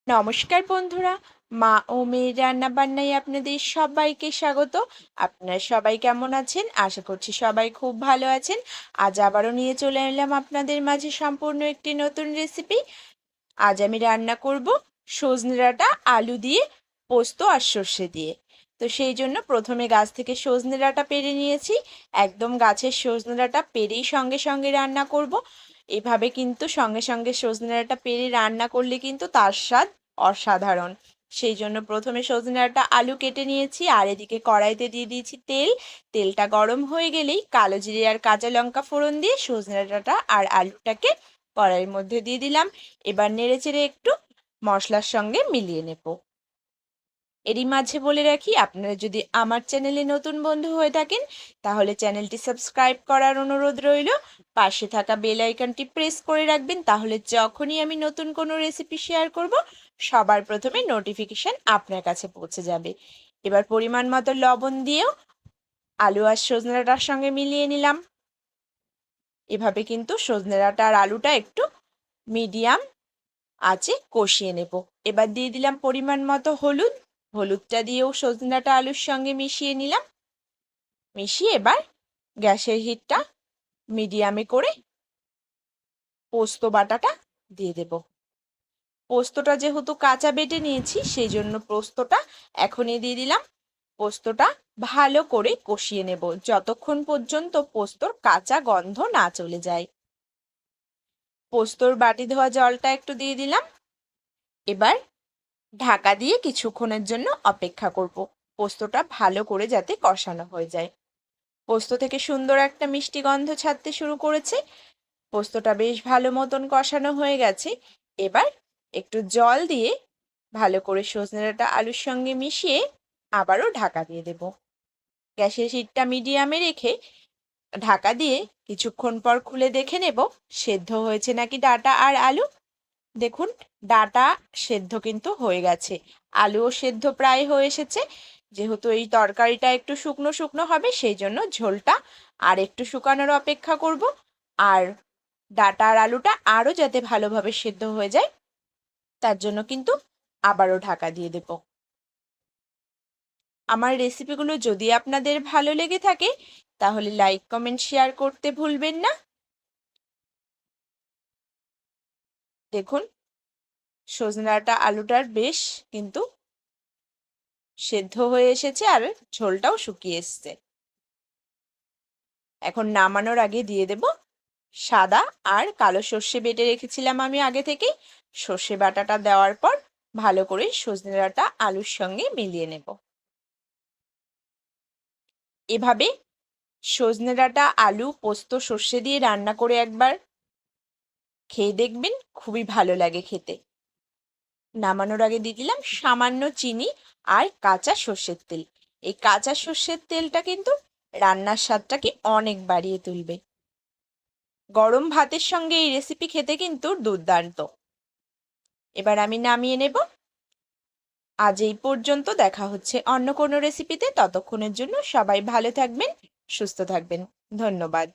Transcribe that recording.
নমস্কার বন্ধুরা, মা ও মেয়ের রান্না বান্নায় আপনাদের সবাইকে স্বাগত। আপনারা সবাই কেমন আছেন? আশা করছি সবাই খুব ভালো আছেন। আজ আবারও নিয়ে চলে এলাম আপনাদের মাঝে সম্পূর্ণ একটি নতুন রেসিপি। আজ আমি রান্না করব সজনে ডাঁটা আলু দিয়ে, পোস্ত আর সর্ষে দিয়ে। তো সেই জন্য প্রথমে গাছ থেকে সজনে ডাঁটা পেড়ে নিয়েছি। একদম গাছের সজনে ডাঁটা পেড়েই সঙ্গে সঙ্গে রান্না করব। এভাবে কিন্তু সঙ্গে সঙ্গে সজনে ডাঁটা পেড়ে রান্না করলে কিন্তু তার স্বাদ অসাধারণ। সেই জন্য প্রথমে সজনে ডাঁটা আলু কেটে নিয়েছি, আর এদিকে কড়াইতে দিয়ে দিয়েছি তেল। তেলটা গরম হয়ে গেলেই কালো জিরে আর কাঁচা লঙ্কা ফোড়ন দিয়ে সজনে ডাঁটা আর আলুটাকে কড়াইয়ের মধ্যে দিয়ে দিলাম। এবার নেড়েচেড়ে একটু মশলার সঙ্গে মিলিয়ে নেব। এরই মাঝে বলে রাখি, আপনারা যদি আমার চ্যানেলে নতুন বন্ধু হয়ে থাকেন তাহলে চ্যানেলটি সাবস্ক্রাইব করার অনুরোধ রইল। পাশে থাকা বেল আইকনটি প্রেস করে রাখবেন, তাহলে যখনই আমি নতুন কোনো রেসিপি শেয়ার করব সবার প্রথমে নোটিফিকেশান আপনার কাছে পৌঁছে যাবে। এবার পরিমাণ মতো লবণ দিয়েও আলু আর সজনে ডাঁটার সঙ্গে মিলিয়ে নিলাম। এভাবে কিন্তু সজনে ডাঁটা আর আলুটা একটু মিডিয়াম আঁচে কষিয়ে নেব। এবার দিয়ে দিলাম পরিমাণ মতো হলুদ। হলুদটা দিয়েও সজনে ডাঁটা আলুর সঙ্গে মিশিয়ে নিলাম। মিশিয়ে এবার গ্যাসের হিটটা মিডিয়ামে করে পোস্ত বাটাটা দিয়ে দেব। পোস্তটা যেহেতু কাঁচা বেটে নিয়েছি সেই জন্য পোস্তটা এখনই দিয়ে দিলাম। পোস্তটা ভালো করে কষিয়ে নেব যতক্ষণ পর্যন্ত পোস্তর কাঁচা গন্ধ না চলে যায়। পোস্তর বাটি ধোয়া জলটা একটু দিয়ে দিলাম। এবার ঢাকা দিয়ে কিছুক্ষণের জন্য অপেক্ষা করব, পোস্তটা ভালো করে যাতে কষানো হয়ে যায়। পোস্ত থেকে সুন্দর একটা মিষ্টি গন্ধ ছাড়তে শুরু করেছে। পোস্তটা বেশ ভালো মতন কষানো হয়ে গেছে। এবার একটু জল দিয়ে ভালো করে সজনে ডাঁটা আলুর সঙ্গে মিশিয়ে আবারও ঢাকা দিয়ে দেব। গ্যাসের হিটটা মিডিয়ামে রেখে ঢাকা দিয়ে কিছুক্ষণ পর খুলে দেখে নেব সেদ্ধ হয়েছে নাকি ডাঁটা আর আলু। দেখুন, ডাঁটা সেদ্ধ কিন্তু হয়ে গেছে, আলুও সেদ্ধ প্রায় হয়ে এসেছে। যেহেতু এই তরকারিটা একটু শুকনো শুকনো হবে সেই জন্য ঝোলটা আর একটু শুকানোর অপেক্ষা করব। আর ডাঁটা আর আলুটা আরও যাতে ভালোভাবে সেদ্ধ হয়ে যায় তার জন্য কিন্তু আবারও ঢাকা দিয়ে দেব। আমার রেসিপিগুলো যদি আপনাদের ভালো লেগে থাকে তাহলে লাইক কমেন্ট শেয়ার করতে ভুলবেন না। দেখুন, সজনে ডাঁটা আলুটার বেশ কিন্তু সেদ্ধ হয়ে এসেছে আর ঝোলটাও শুকিয়ে এসছে। এখন নামানোর আগে দিয়ে দেব সাদা আর কালো সর্ষে বেটে রেখেছিলাম আমি আগে থেকেই। সর্ষে বাটাটা দেওয়ার পর ভালো করে সজনে ডাঁটা আলুর সঙ্গে মিলিয়ে নেব। এভাবে সজনে ডাঁটা আলু পোস্ত সর্ষে দিয়ে রান্না করে একবার খেয়ে দেখবেন, খুবই ভালো লাগে খেতে। নামানোর আগে দিয়ে দিলাম সামান্য চিনি আর কাঁচা সর্ষের তেল। এই কাঁচা সর্ষের তেলটা কিন্তু রান্নার স্বাদটাকে অনেক বাড়িয়ে তুলবে। গরম ভাতের সঙ্গে এই রেসিপি খেতে কিন্তু দুর্দান্ত। এবার আমি নামিয়ে নেব। আজ এই পর্যন্ত, দেখা হচ্ছে অন্য কোনো রেসিপিতে। ততক্ষণের জন্য সবাই ভালো থাকবেন, সুস্থ থাকবেন। ধন্যবাদ।